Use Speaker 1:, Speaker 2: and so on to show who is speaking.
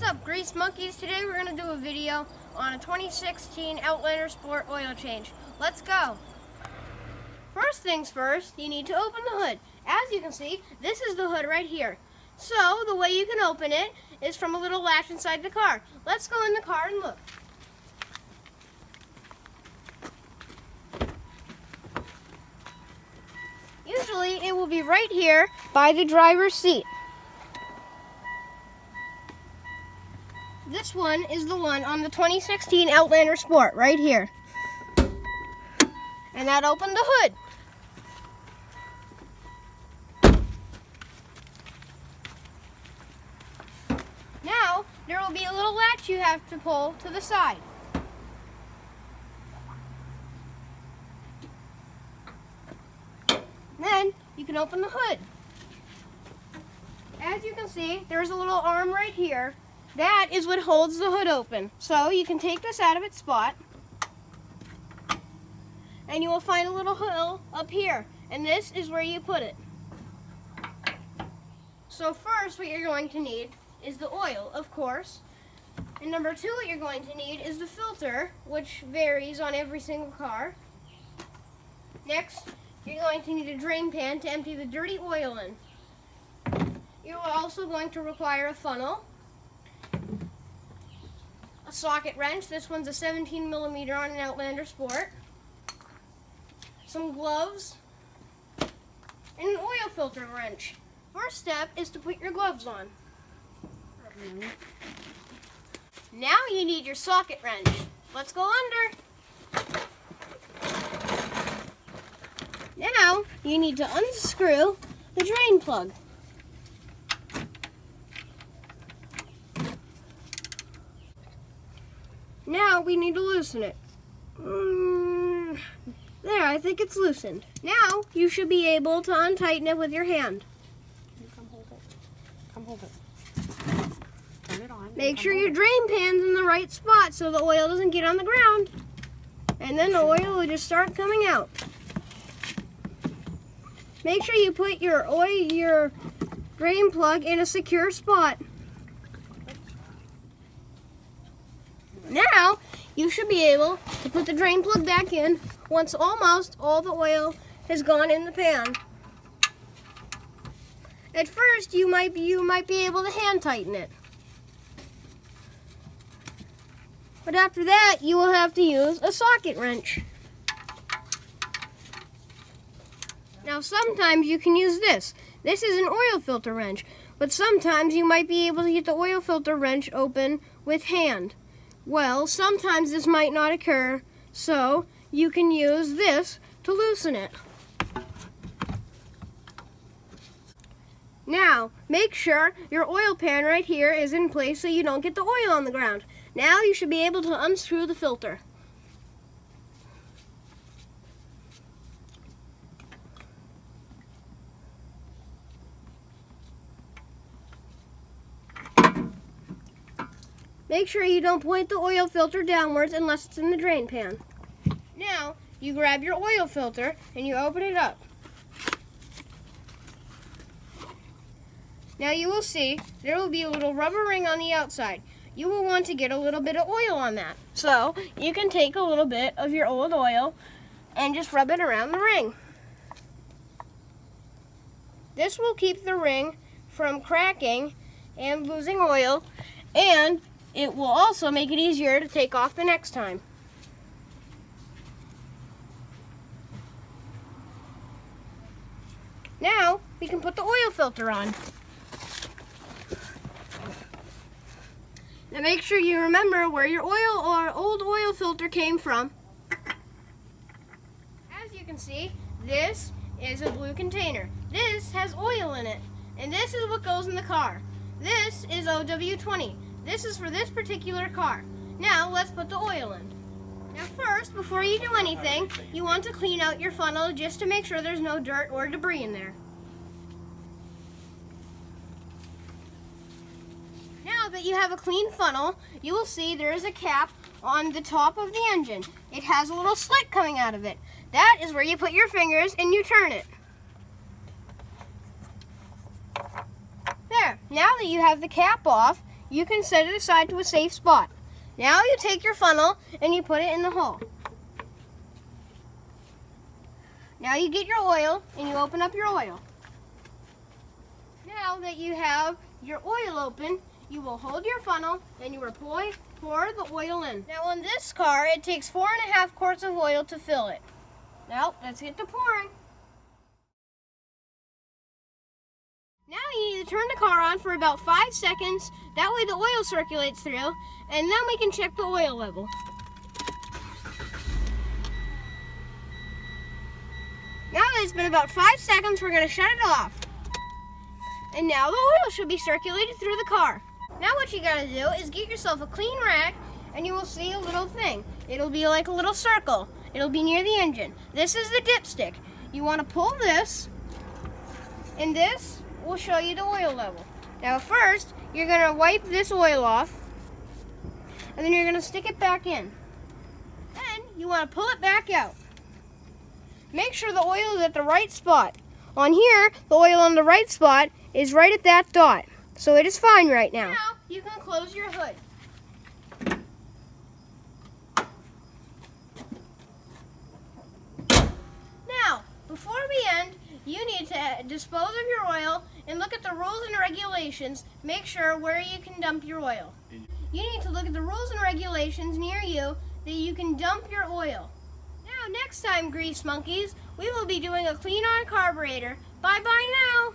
Speaker 1: up, Grease Monkeys? Today we're going to do a video on a 2016 Outlander Sport oil change. Let's go. First things first, you need to open the hood. As you can see, this is the hood right here. So the way you can open it is from a little latch inside the car. Let's go in the car and look. Usually it will be right here by the driver's seat. This one is the one on the 2016 Outlander Sport, right here. And that opened the hood. Now, there will be a little latch you have to pull to the side. Then, you can open the hood. As you can see, there's a little arm right here. That is what holds the hood open. So you can take this out of its spot, and you will find a little hole up here, and this is where you put it. So first, what you're going to need is the oil, of course. And number two, what you're going to need is the filter, which varies on every single car. Next, you're going to need a drain pan to empty the dirty oil in. You're also going to require a funnel, a socket wrench. This one's a 17 millimeter on an Outlander Sport. Some gloves, and an oil filter wrench. First step is to put your gloves on. Now you need your socket wrench. Let's go under. Now you need to unscrew the drain plug. Now we need to loosen it. There, I think it's loosened. Now you should be able to untighten it with your hand.
Speaker 2: Come hold it. Come hold it. Turn it on.
Speaker 1: Make sure your drain pan's in the right spot so the oil doesn't get on the ground. And then the oil will just start coming out. Make sure you put your drain plug in a secure spot. Now, you should be able to put the drain plug back in once almost all the oil has gone in the pan. At first, you might be able to hand tighten it. But after that, you will have to use a socket wrench. Now, sometimes you can use this. This is an oil filter wrench, but sometimes you might be able to get the oil filter wrench open with hand. Well, sometimes this might not occur, so you can use this to loosen it. Now, make sure your oil pan right here is in place so you don't get the oil on the ground. Now you should be able to unscrew the filter. Make sure you don't point the oil filter downwards unless it's in the drain pan. Now, you grab your oil filter and you open it up. Now you will see there will be a little rubber ring on the outside. You will want to get a little bit of oil on that. So, you can take a little bit of your old oil and just rub it around the ring. This will keep the ring from cracking and losing oil, and it will also make it easier to take off the next time. Now, we can put the oil filter on. Now make sure you remember where your oil or old oil filter came from. As you can see, this is a blue container. This has oil in it, and this is what goes in the car. This is OW20. This is for this particular car. Now, let's put the oil in. Now first, before you do anything, you want to clean out your funnel just to make sure there's no dirt or debris in there. Now that you have a clean funnel, you will see there is a cap on the top of the engine. It has a little slit coming out of it. That is where you put your fingers and you turn it. There, now that you have the cap off, you can set it aside to a safe spot. Now you take your funnel and you put it in the hole. Now you get your oil and you open up your oil. Now that you have your oil open, you will hold your funnel and you will pour the oil in. Now on this car, it takes 4.5 quarts of oil to fill it. Now let's get to pouring. Now you need to turn the car on for about 5 seconds. That way the oil circulates through, and then we can check the oil level. Now that it's been about 5 seconds, we're going to shut it off. And now the oil should be circulated through the car. Now what you got to do is get yourself a clean rack, and you will see a little thing. It'll be like a little circle. It'll be near the engine. This is the dipstick. You want to pull this, and this will show you the oil level. Now first, you're going to wipe this oil off, and then you're going to stick it back in. Then you want to pull it back out. Make sure the oil is at the right spot. On here, the oil on the right spot is right at that dot. So it is fine right now. Now you can close your hood. Now, before we end, you need to dispose of your oil and look at the rules and regulations. Make sure where you can dump your oil. You need to look at the rules and regulations near you that you can dump your oil. Now, next time, Grease Monkeys, we will be doing a clean on carburetor. Bye-bye now.